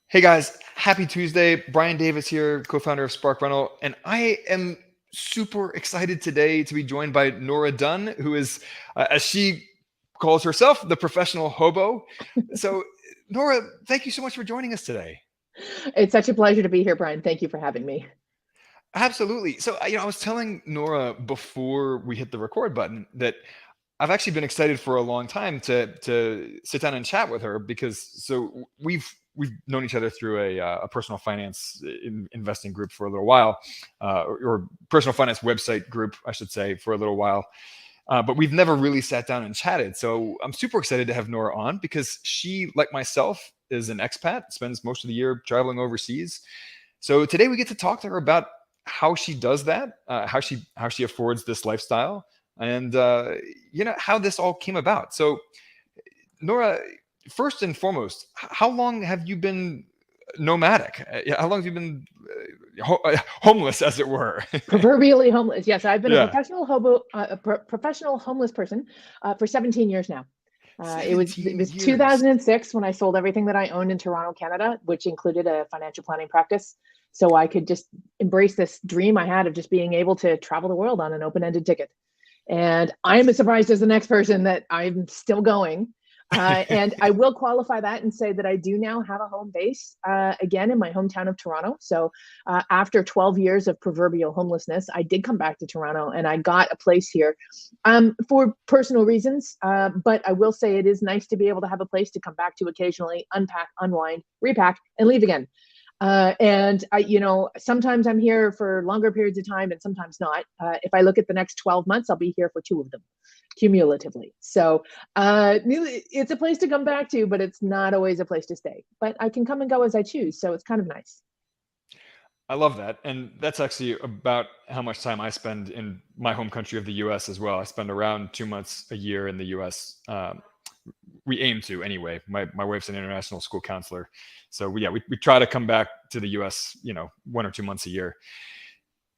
Hey guys, happy Tuesday. Brian Davis here, co founder of Spark Rental, and I am super excited today to be joined by Nora Dunn, who is, as she calls herself, the professional hobo. So, Nora, thank you so much for joining us today. It's such a pleasure to be here, Brian. Thank you for having me. Absolutely. So, I was telling Nora before we hit the record button that I've actually been excited for a long time to sit down and chat with her because we've known each other through a personal finance investing group for a little while, or personal finance website group, I should say, for a little while. But we've never really sat down and chatted. So I'm super excited to have Nora on because she, like myself, is an expat, spends most of the year traveling overseas. So today we get to talk to her about how she does that, how she affords this lifestyle, and how this all came about. So, Nora, first and foremost, how long have you been nomadic? How long have you been homeless, as it were? Proverbially homeless. Yes, I've been a Yeah, professional hobo, professional homeless person for 17 years now. It 17 was years. 2006 when I sold everything that I owned in Toronto, Canada, which included a financial planning practice, so I could just embrace this dream I had of just being able to travel the world on an open-ended ticket. And I am as surprised as the next person that I'm still going. And I will qualify that and say that I do now have a home base again in my hometown of Toronto. So after 12 years of proverbial homelessness, I did come back to Toronto and I got a place here for personal reasons. But I will say it is nice to be able to have a place to come back to occasionally, unpack, unwind, repack, and leave again. And sometimes I'm here for longer periods of time and sometimes not. If I look at the next 12 months, I'll be here for 2 of them cumulatively. So it's a place to come back to, but it's not always a place to stay. But I can come and go as I choose. So it's kind of nice. I love that. And that's actually about how much time I spend in my home country of the US as well. I spend around 2 months a year in the US. We aim to anyway. My wife's an international school counselor. So we try to come back to the US, 1 or 2 months a year.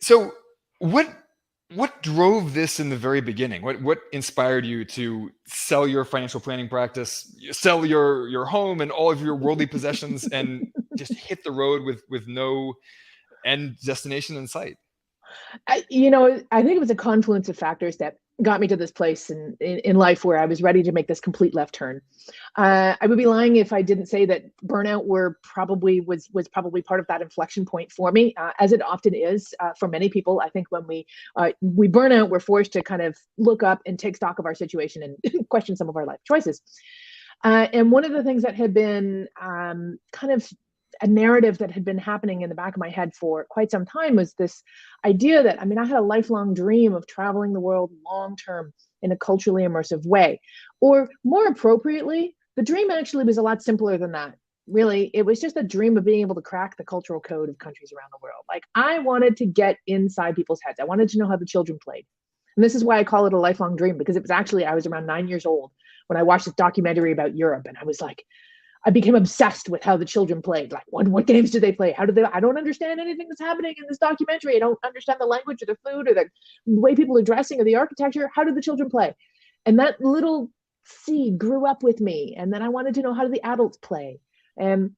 So what drove this in the very beginning? What inspired you to sell your financial planning practice, sell your home and all of your worldly possessions and just hit the road with no end destination in sight? I think it was a confluence of factors that got me to this place in life where I was ready to make this complete left turn. I would be lying if I didn't say that burnout was probably part of that inflection point for me, as it often is for many people. I think when we burn out, we're forced to kind of look up and take stock of our situation and question some of our life choices. And one of the things that had been kind of a narrative that had been happening in the back of my head for quite some time was this idea that, I had a lifelong dream of traveling the world long term in a culturally immersive way. Or more appropriately, the dream actually was a lot simpler than that. Really, it was just a dream of being able to crack the cultural code of countries around the world. Like, I wanted to get inside people's heads. I wanted to know how the children played. And this is why I call it a lifelong dream, because it was actually, I was around 9 years old when I watched this documentary about Europe. And I was like, I became obsessed with how the children played. Like, what games do they play? How do they? I don't understand anything that's happening in this documentary. I don't understand the language or the food or the way people are dressing or the architecture. How do the children play? And that little seed grew up with me. And then I wanted to know, how do the adults play? And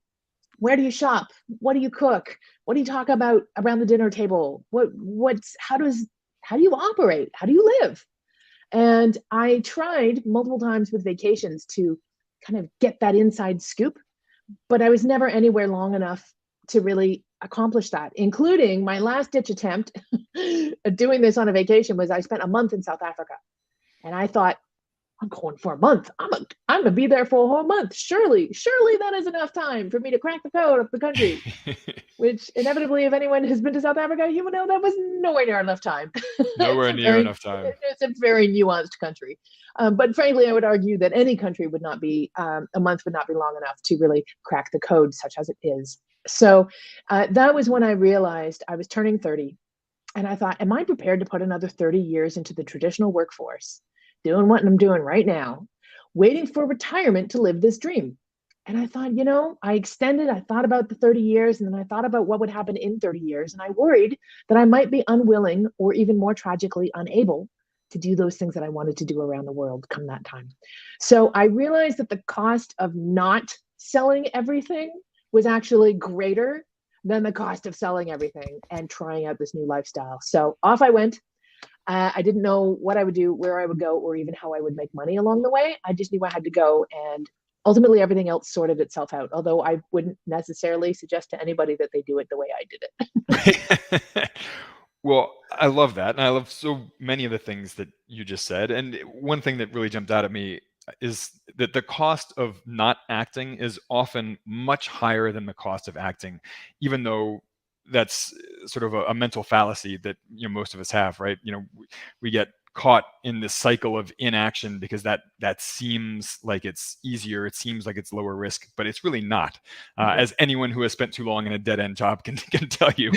where do you shop? What do you cook? What do you talk about around the dinner table? How do you operate? How do you live? And I tried multiple times with vacations to kind of get that inside scoop, but I was never anywhere long enough to really accomplish that, including my last ditch attempt at doing this on a vacation was I spent a month in South Africa. And I thought, I'm going for a month. I'm gonna be there for a whole month. Surely that is enough time for me to crack the code of the country. Which inevitably, if anyone has been to South Africa, you would know that was nowhere near enough time. Nowhere near enough time. It's a very nuanced country. But frankly, I would argue that any country would not be, a month would not be long enough to really crack the code such as it is. So that was when I realized I was turning 30. And I thought, am I prepared to put another 30 years into the traditional workforce, doing what I'm doing right now, waiting for retirement to live this dream? And I thought, I thought about the 30 years and then I thought about what would happen in 30 years. And I worried that I might be unwilling or even more tragically unable to do those things that I wanted to do around the world come that time. So I realized that the cost of not selling everything was actually greater than the cost of selling everything and trying out this new lifestyle. So off I went. I didn't know what I would do, where I would go, or even how I would make money along the way. I just knew I had to go. And ultimately, everything else sorted itself out. Although I wouldn't necessarily suggest to anybody that they do it the way I did it. Well, I love that. And I love so many of the things that you just said. And one thing that really jumped out at me is that the cost of not acting is often much higher than the cost of acting, even though that's sort of a mental fallacy that most of us have, right? We get caught in this cycle of inaction because that seems like it's easier, it seems like it's lower risk, but it's really not. As anyone who has spent too long in a dead end job can tell you.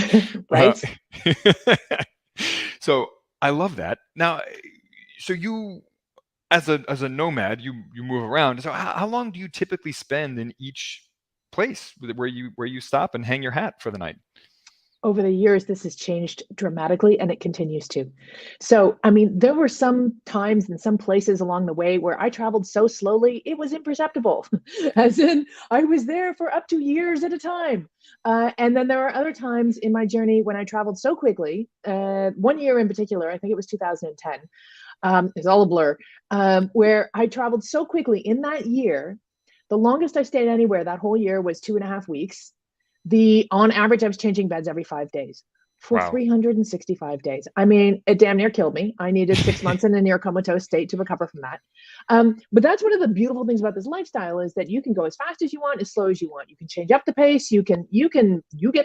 Right. So I love that. Now, so you, as a nomad, you move around. So how long do you typically spend in each place where you stop and hang your hat for the night? Over the years, this has changed dramatically and it continues to. So, I mean, there were some times and some places along the way where I traveled so slowly, it was imperceptible. As in, I was there for up to years at a time. And then there are other times in my journey when I traveled so quickly. One year in particular, I think it was 2010, it's all a blur, where I traveled so quickly in that year. The longest I stayed anywhere that whole year was 2.5 weeks. On average, I was changing beds every 5 days for Wow. 365 days. I mean, it damn near killed me. I needed 6 months in a near comatose state to recover from that. But that's one of the beautiful things about this lifestyle is that you can go as fast as you want, as slow as you want. You can change up the pace. You get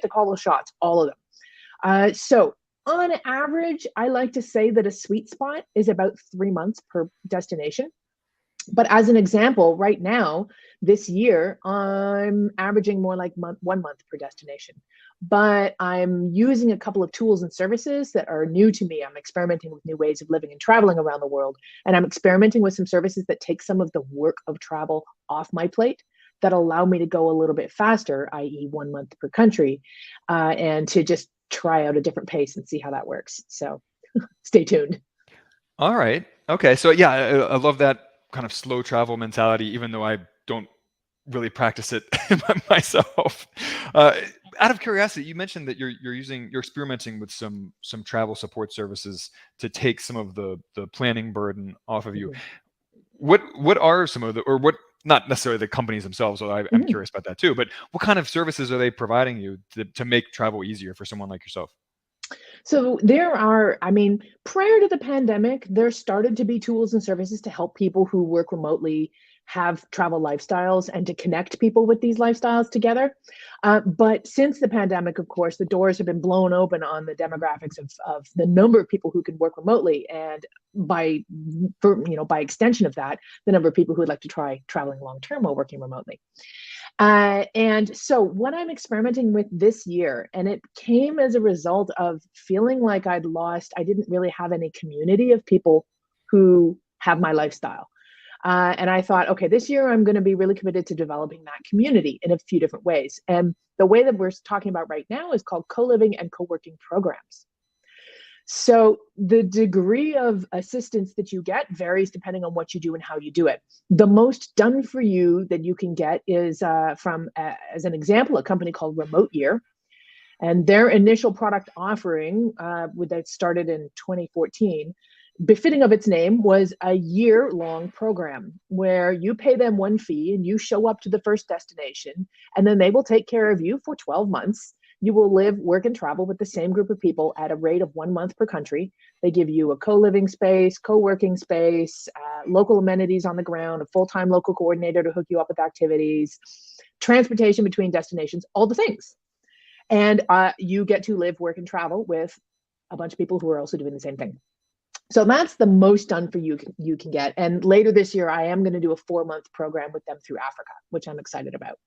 to call the shots, all of them. So on average, I like to say that a sweet spot is about 3 months per destination. But as an example, right now, this year, I'm averaging more like 1 month per destination. But I'm using a couple of tools and services that are new to me. I'm experimenting with new ways of living and traveling around the world. And I'm experimenting with some services that take some of the work of travel off my plate that allow me to go a little bit faster, i.e., 1 month per country, and to just try out a different pace and see how that works. So stay tuned. All right. Okay. So yeah, I love that kind of slow travel mentality, even though I don't really practice it myself. Uh, Out of curiosity, you mentioned that you're experimenting with some travel support services to take some of the planning burden off of you. Mhm. What are some of the, or what, not necessarily the companies themselves, although I'm Mhm. curious about that too, but what kind of services are they providing you to make travel easier for someone like yourself? So there are, I mean, prior to the pandemic, there started to be tools and services to help people who work remotely have travel lifestyles and to connect people with these lifestyles together. But since the pandemic, of course, the doors have been blown open on the demographics of the number of people who can work remotely, and by extension of that, the number of people who would like to try traveling long term while working remotely. And so, what I'm experimenting with this year, and it came as a result of feeling like I didn't really have any community of people who have my lifestyle. And I thought, okay, this year I'm going to be really committed to developing that community in a few different ways. And the way that we're talking about right now is called co living and co working programs. So the degree of assistance that you get varies depending on what you do and how you do it. The most done for you that you can get is as an example, a company called Remote Year. And their initial product offering, that started in 2014, befitting of its name, was a year-long program where you pay them one fee and you show up to the first destination, and then they will take care of you for 12 months. You will live, work, and travel with the same group of people at a rate of 1 month per country. They give you a co-living space, co-working space, local amenities on the ground, a full-time local coordinator to hook you up with activities, transportation between destinations, all the things. And you get to live, work, and travel with a bunch of people who are also doing the same thing. So that's the most done for you can get. And later this year, I am going to do a 4 month program with them through Africa, which I'm excited about.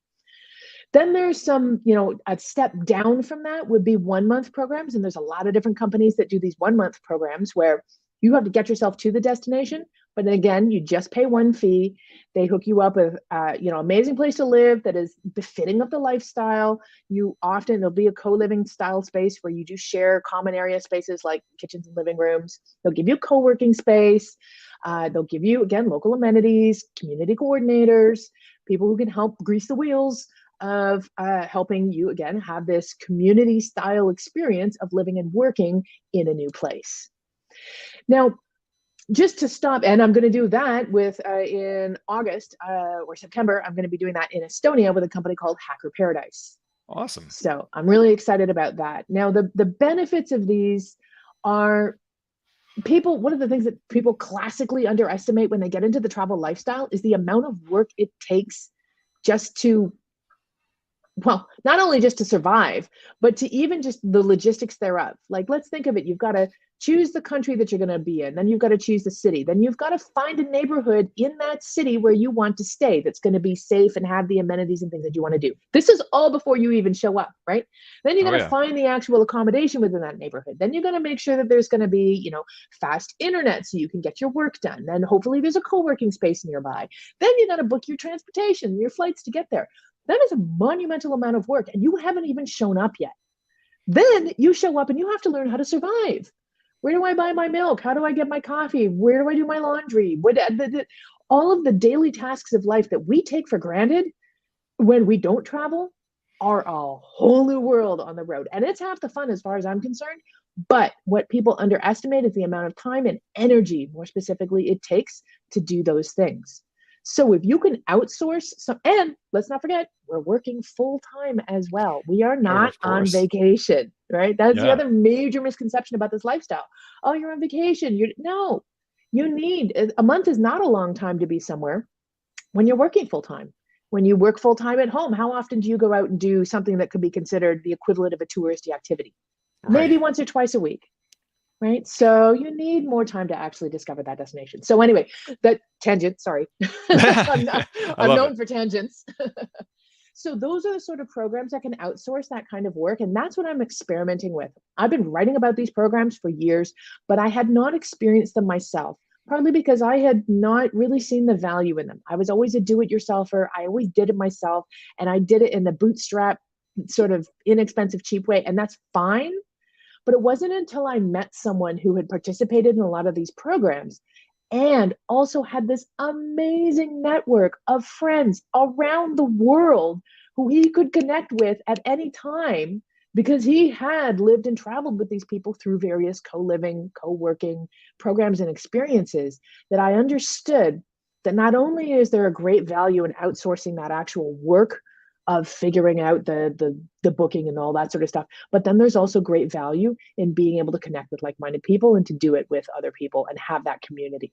Then there's some, a step down from that would be 1 month programs. And there's a lot of different companies that do these 1 month programs where you have to get yourself to the destination. But then again, you just pay one fee. They hook you up with, amazing place to live that is befitting of the lifestyle. There'll be a co-living style space where you do share common area spaces like kitchens and living rooms. They'll give you co-working space. They'll give you, again, local amenities, community coordinators. people who can help grease the wheels of helping you, again, have this community style experience of living and working in a new place. Now, just to stop, and I'm going to do that with in August or September, I'm going to be doing that in Estonia with a company called Hacker Paradise. Awesome. So I'm really excited about that. Now, the benefits of these are one of the things that people classically underestimate when they get into the travel lifestyle is the amount of work it takes just to, well, not only just to survive, but to even just the logistics thereof. Like, let's think of it. You've got to choose the country that you're going to be in. Then you've got to choose the city. Then you've got to find a neighborhood in that city where you want to stay that's going to be safe and have the amenities and things that you want to do. This is all before you even show up, right? Then you're going to find the actual accommodation within that neighborhood. Then you're going to make sure that there's going to be, fast internet so you can get your work done. Then hopefully there's a co-working space nearby. Then you got to book your transportation, your flights to get there. That is a monumental amount of work, and you haven't even shown up yet. Then you show up and you have to learn how to survive. Where do I buy my milk? How do I get my coffee? Where do I do my laundry? All of the daily tasks of life that we take for granted when we don't travel are a whole new world on the road. And it's half the fun as far as I'm concerned. But what people underestimate is the amount of time and energy, more specifically, it takes to do those things. So if you can outsource some, and let's not forget, we're working full time as well. We are not on vacation, right? That's the other major misconception about this lifestyle. Oh, you're on vacation. No, you need, a month is not a long time to be somewhere when you're working full time. When you work full time at home, how often do you go out and do something that could be considered the equivalent of a touristy activity? Right. Maybe once or twice a week. Right. So you need more time to actually discover that destination. So anyway, that tangent, sorry. I'm known for tangents. So those are the sort of programs that can outsource that kind of work. And that's what I'm experimenting with. I've been writing about these programs for years, but I had not experienced them myself, partly because I had not really seen the value in them. I was always a do-it-yourselfer. I always did it myself. And I did it in the bootstrap, sort of inexpensive, cheap way. And that's fine. But it wasn't until I met someone who had participated in a lot of these programs and also had this amazing network of friends around the world who he could connect with at any time because he had lived and traveled with these people through various co-living, co-working programs and experiences, that I understood that not only is there a great value in outsourcing that actual work of figuring out the booking and all that sort of stuff, but then there's also great value in being able to connect with like-minded people and to do it with other people and have that community.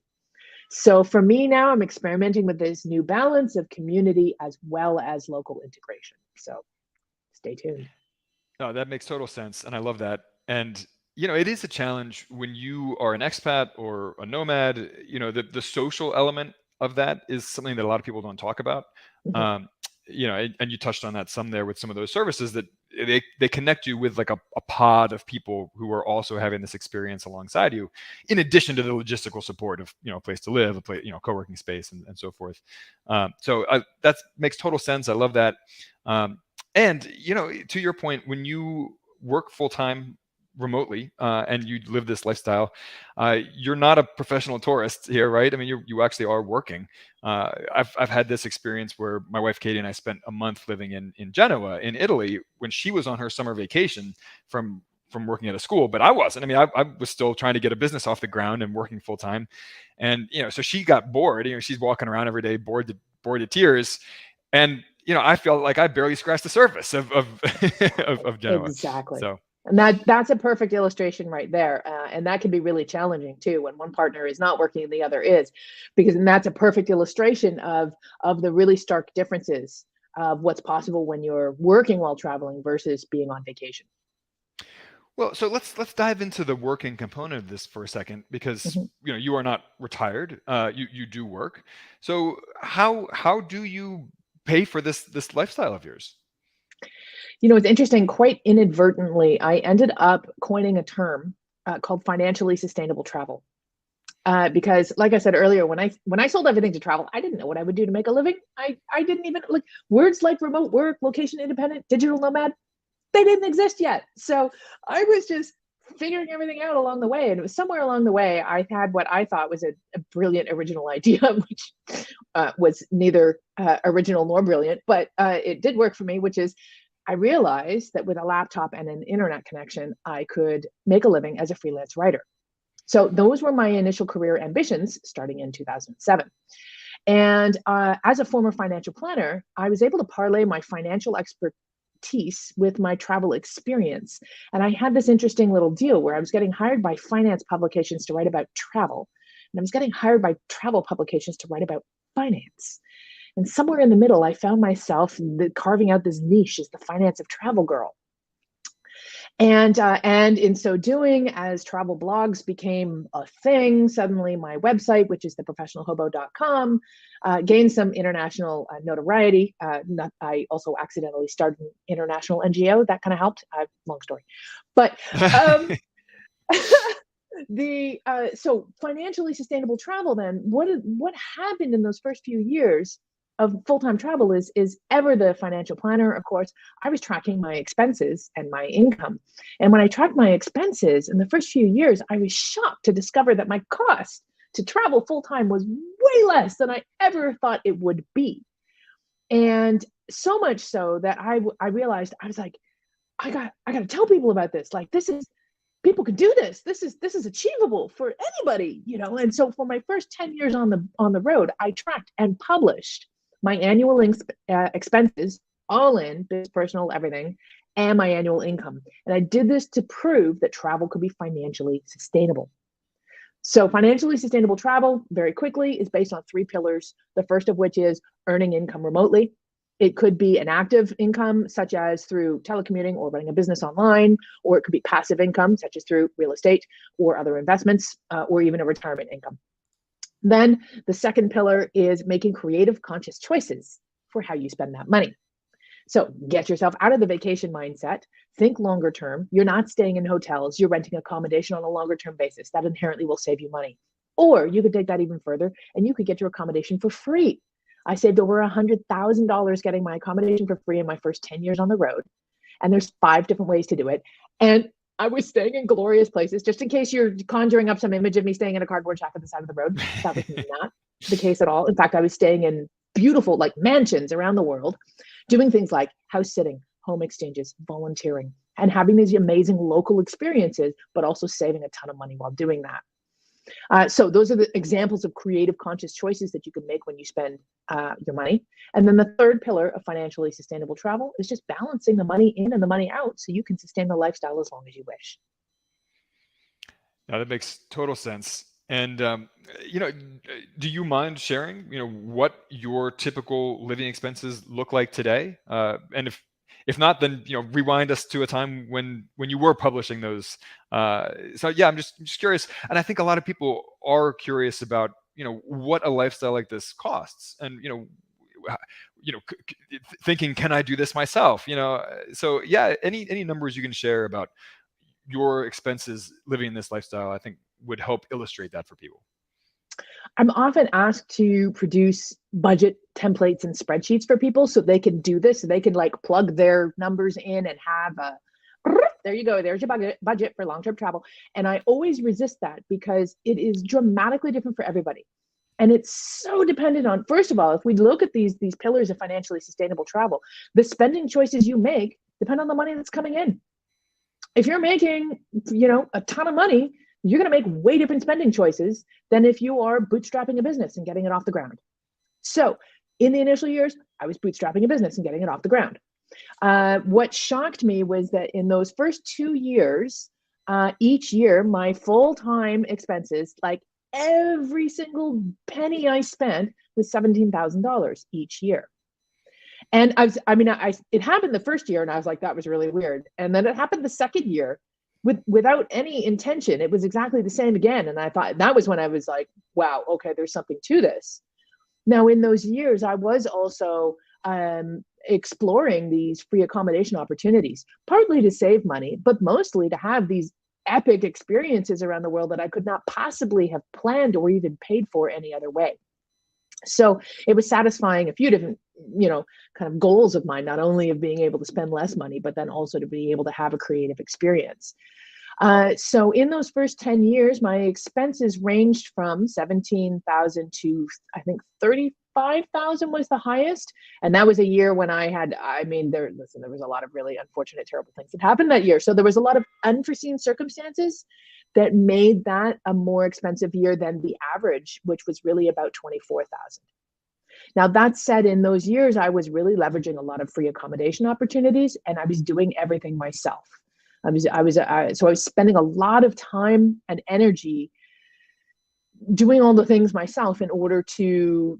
So for me now, I'm experimenting with this new balance of community as well as local integration. So stay tuned. No, that makes total sense, and I love that. And it is a challenge when you are an expat or a nomad. The social element of that is something that a lot of people don't talk about. Mm-hmm. And you touched on that some there with some of those services that they connect you with like a pod of people who are also having this experience alongside you, in addition to the logistical support of, a place to live, a place, co-working space and so forth. So that makes total sense. I love that. And, to your point, when you work full-time remotely and you live this lifestyle, you're not a professional tourist here, right? I mean, you actually are working. I've had this experience where my wife Katie and I spent a month living in Genoa in Italy when she was on her summer vacation from working at a school, but I wasn't. I mean, I was still trying to get a business off the ground and working full time, and so she got bored. She's walking around every day, bored to tears, and I felt like I barely scratched the surface of Genoa. Exactly. So. And that's a perfect illustration right there. And that can be really challenging too, when one partner is not working and the other is, because that's a perfect illustration of the really stark differences of what's possible when you're working while traveling versus being on vacation. Well, so let's dive into the working component of this for a second, because mm-hmm. You are not retired. You do work. So how do you pay for this lifestyle of yours? It's interesting. Quite inadvertently, I ended up coining a term called financially sustainable travel. Because, like I said earlier, when I sold everything to travel, I didn't know what I would do to make a living. I didn't even words like remote work, location independent, digital nomad. They didn't exist yet. So I was just figuring everything out along the way. And it was somewhere along the way, I had what I thought was a brilliant original idea, which was neither original nor brilliant, but it did work for me, which is I realized that with a laptop and an internet connection, I could make a living as a freelance writer. So those were my initial career ambitions starting in 2007. And as a former financial planner, I was able to parlay my financial expertise with my travel experience. And I had this interesting little deal where I was getting hired by finance publications to write about travel. And I was getting hired by travel publications to write about finance. And somewhere in the middle, I found myself carving out this niche as the finance of travel girl. And in so doing, as travel blogs became a thing, suddenly my website, which is theprofessionalhobo.com, gained some international notoriety. I also accidentally started an international NGO. That kind of helped. Long story. But so financially sustainable travel, then what happened in those first few years of full-time travel is ever the financial planner, of course, I was tracking my expenses and my income. And when I tracked my expenses in the first few years, I was shocked to discover that my cost to travel full-time was way less than I ever thought it would be. And so much so that I realized, I was like, I got to tell people about this. Like, people can do this. This is achievable for anybody, you know? And so for my first 10 years on the road, I tracked and published my annual expenses, all in, business, personal, everything, and my annual income. And I did this to prove that travel could be financially sustainable. So financially sustainable travel, very quickly, is based on 3 pillars. The first of which is earning income remotely. It could be an active income, such as through telecommuting or running a business online, or it could be passive income, such as through real estate or other investments, or even a retirement income. Then the second pillar is making creative, conscious choices for how you spend that money. So get yourself out of the vacation mindset, think longer term. You're not staying in hotels, you're renting accommodation on a longer term basis. That inherently will save you money. Or you could take that even further and you could get your accommodation for free. I saved over $100,000 getting my accommodation for free in my first 10 years on the road. And there's 5 different ways to do it. And I was staying in glorious places, just in case you're conjuring up some image of me staying in a cardboard shack at the side of the road. That was not the case at all. In fact, I was staying in beautiful, like, mansions around the world, doing things like house sitting, home exchanges, volunteering, and having these amazing local experiences, but also saving a ton of money while doing that. So those are the examples of creative, conscious choices that you can make when you spend your money. And then the third pillar of financially sustainable travel is just balancing the money in and the money out so you can sustain the lifestyle as long as you wish. Now that makes total sense. And do you mind sharing, what your typical living expenses look like today? And if not, then rewind us to a time when you were publishing those. So yeah, I'm just curious, and I think a lot of people are curious about what a lifestyle like this costs, and thinking, can I do this myself? So yeah, any numbers you can share about your expenses living this lifestyle, I think would help illustrate that for people. I'm often asked to produce budget templates and spreadsheets for people so they can do this. So they can like plug their numbers in and have there you go. There's your budget for long-term travel. And I always resist that because it is dramatically different for everybody. And it's so dependent on, first of all, if we look at these pillars of financially sustainable travel, the spending choices you make depend on the money that's coming in. If you're making, a ton of money, you're going to make way different spending choices than if you are bootstrapping a business and getting it off the ground. So in the initial years, I was bootstrapping a business and getting it off the ground. What shocked me was that in those first 2 years, each year, my full-time expenses, like every single penny I spent, was $17,000 each year. And it happened the first year and I was like, that was really weird. And then it happened the second year without any intention. It was exactly the same again. And I thought that was when I was like, wow, okay, there's something to this. Now, in those years, I was also exploring these free accommodation opportunities, partly to save money, but mostly to have these epic experiences around the world that I could not possibly have planned or even paid for any other way. So it was satisfying a few different, kind of goals of mine, not only of being able to spend less money, but then also to be able to have a creative experience. So in those first 10 years, my expenses ranged from 17,000 to I think 35,000 was the highest. And that was a year when there was a lot of really unfortunate, terrible things that happened that year. So there was a lot of unforeseen circumstances that made that a more expensive year than the average, which was really about 24,000. Now, that said, in those years, I was really leveraging a lot of free accommodation opportunities, and I was doing everything myself. So I was spending a lot of time and energy doing all the things myself in order to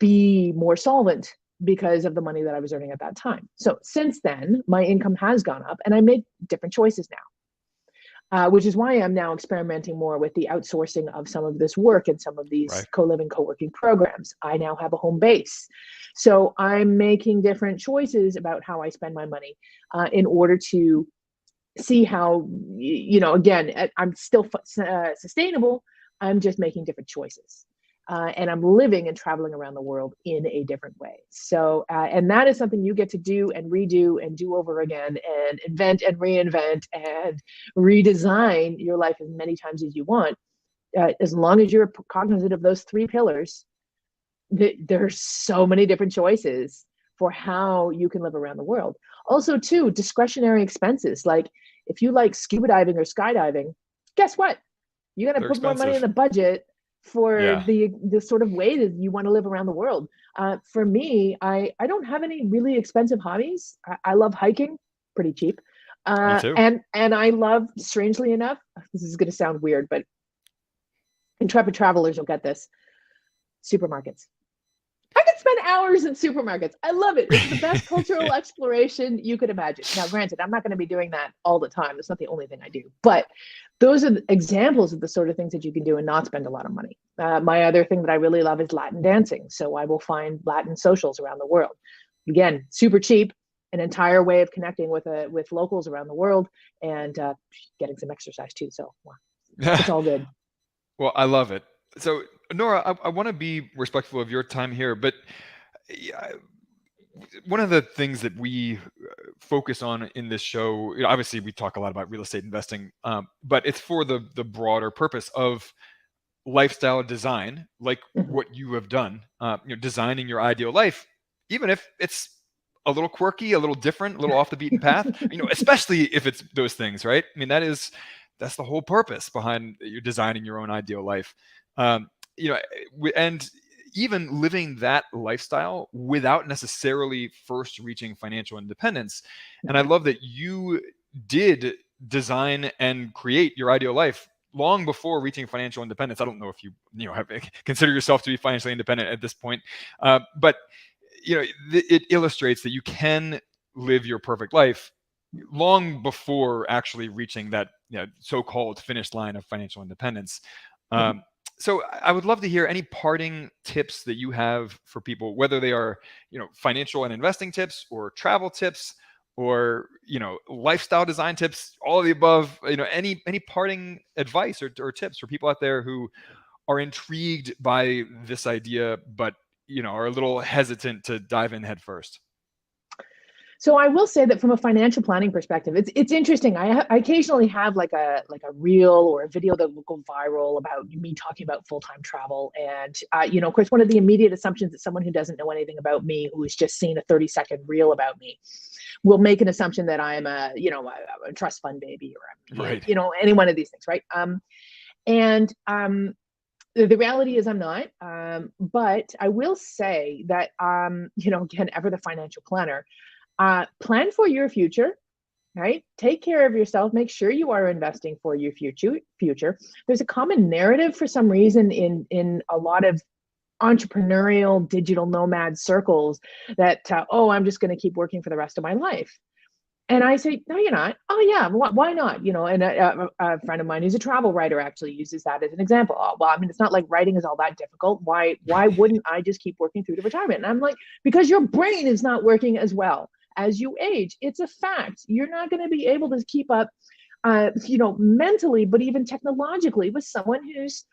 be more solvent because of the money that I was earning at that time. So since then, my income has gone up, and I made different choices now. Which is why I'm now experimenting more with the outsourcing of some of this work and some of these Right. co-living, co-working programs. I now have a home base. So I'm making different choices about how I spend my money in order to see how, again, I'm still sustainable. I'm just making different choices. And I'm living and traveling around the world in a different way. So, and that is something you get to do and redo and do over again and invent and reinvent and redesign your life as many times as you want. As long as you're cognizant of those three pillars, there's so many different choices for how you can live around the world. Also, too, discretionary expenses. Like if you like scuba diving or skydiving, guess what? You're going to put more money in the budget for the sort of way that you want to live around the world. For me, I don't have any really expensive hobbies. I love hiking, pretty cheap. Me too. And I love, strangely enough, this is going to sound weird, but intrepid travelers will get this, supermarkets. I could spend hours in supermarkets. I love it. It's the best cultural exploration you could imagine. Now, granted, I'm not going to be doing that all the time. That's not the only thing I do. But those are the examples of the sort of things that you can do and not spend a lot of money. My other thing that I really love is Latin dancing. So I will find Latin socials around the world. Again, super cheap, an entire way of connecting with locals around the world and getting some exercise too. So it's all good. Well, I love it. So, Nora, I want to be respectful of your time here, but one of the things that we focus on in this show, obviously we talk a lot about real estate investing, but it's for the broader purpose of lifestyle design, like what you have done, designing your ideal life, even if it's a little quirky, a little different, a little off the beaten path, especially if it's those things, right? I mean, that's the whole purpose behind you designing your own ideal life. And even living that lifestyle without necessarily first reaching financial independence. And I love that you did design and create your ideal life long before reaching financial independence. I don't know if you have consider yourself to be financially independent at this point, but it illustrates that you can live your perfect life long before actually reaching that so-called finish line of financial independence. So I would love to hear any parting tips that you have for people, whether they are, financial and investing tips or travel tips or, lifestyle design tips, all of the above, any parting advice or tips for people out there who are intrigued by this idea, but, are a little hesitant to dive in head first. So I will say that from a financial planning perspective, it's interesting. I occasionally have like a reel or a video that will go viral about me talking about full-time travel. And, of course, one of the immediate assumptions that someone who doesn't know anything about me, who has just seen a 30-second reel about me, will make an assumption that I'm a trust fund baby or Right. Any one of these things. Right. The reality is I'm not, but I will say that, again, ever the financial planner, plan for your future, right? Take care of yourself. Make sure you are investing for your future. There's a common narrative for some reason in a lot of entrepreneurial digital nomad circles that, I'm just going to keep working for the rest of my life. And I say, no, you're not. Oh yeah, why not? And a friend of mine who's a travel writer actually uses that as an example. Oh, well, I mean, it's not like writing is all that difficult. Why wouldn't I just keep working through to retirement? And I'm like, because your brain is not working as well as you age. It's a fact. You're not going to be able to keep up, mentally, but even technologically with someone who's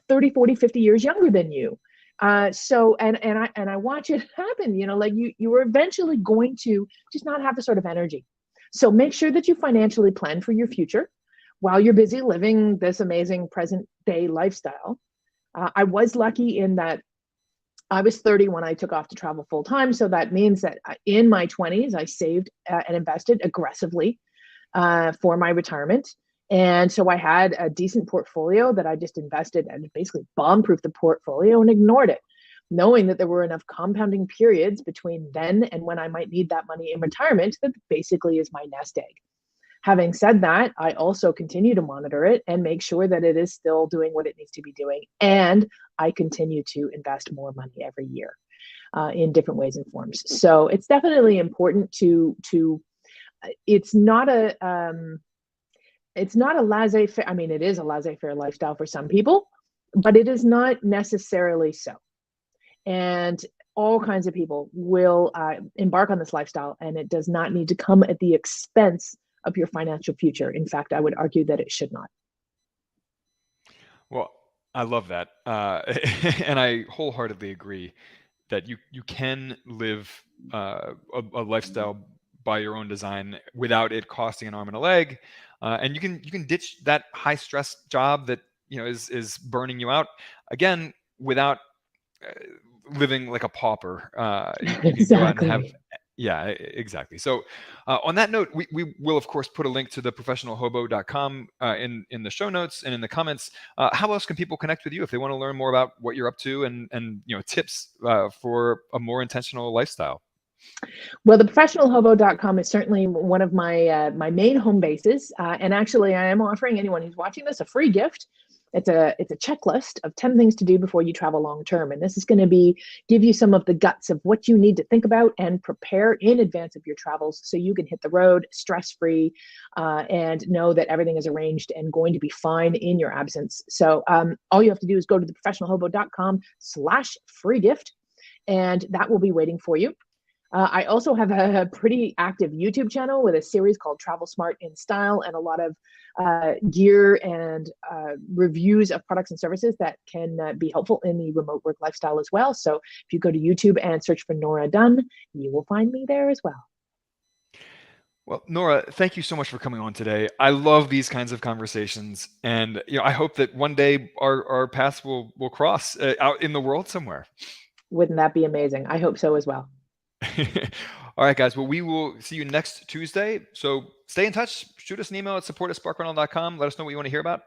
30, 40, 50 years younger than you. So I watch it happen, like you are eventually going to just not have the sort of energy. So make sure that you financially plan for your future, while you're busy living this amazing present day lifestyle. I was lucky in that I was 30 when I took off to travel full time. So that means that in my 20s, I saved and invested aggressively for my retirement. And so I had a decent portfolio that I just invested and basically bomb-proofed the portfolio and ignored it, knowing that there were enough compounding periods between then and when I might need that money in retirement that basically is my nest egg. Having said that, I also continue to monitor it and make sure that it is still doing what it needs to be doing. And I continue to invest more money every year in different ways and forms. So it's definitely important to it's not a laissez-faire. I mean, it is a laissez-faire lifestyle for some people, but it is not necessarily so. And all kinds of people will embark on this lifestyle, and it does not need to come at the expense of your financial future. In fact, I would argue that it should not. Well, I love that. And I wholeheartedly agree that you can live a lifestyle by your own design without it costing an arm and a leg. And you can ditch that high stress job that is burning you out, again, without living like a pauper. You can go out and have. Exactly. Yeah, exactly. So on that note, we will, of course, put a link to the professionalhobo.com in the show notes and in the comments. How else can people connect with you if they want to learn more about what you're up to and tips for a more intentional lifestyle? Well, the professionalhobo.com is certainly one of my main home bases. And actually, I am offering anyone who's watching this a free gift. It's a checklist of 10 things to do before you travel long term. And this is going to give you some of the guts of what you need to think about and prepare in advance of your travels so you can hit the road stress-free and know that everything is arranged and going to be fine in your absence. So all you have to do is go to the professionalhobo.com/free gift, and that will be waiting for you. I also have a pretty active YouTube channel with a series called Travel Smart in Style and a lot of gear and reviews of products and services that can be helpful in the remote work lifestyle as well. So if you go to YouTube and search for Nora Dunn, you will find me there as well. Well, Nora, thank you so much for coming on today. I love these kinds of conversations, and I hope that one day our paths will cross out in the world somewhere. Wouldn't that be amazing? I hope so as well. All right, guys. Well, we will see you next Tuesday. So stay in touch. Shoot us an email at support@sparkrental.com. Let us know what you want to hear about.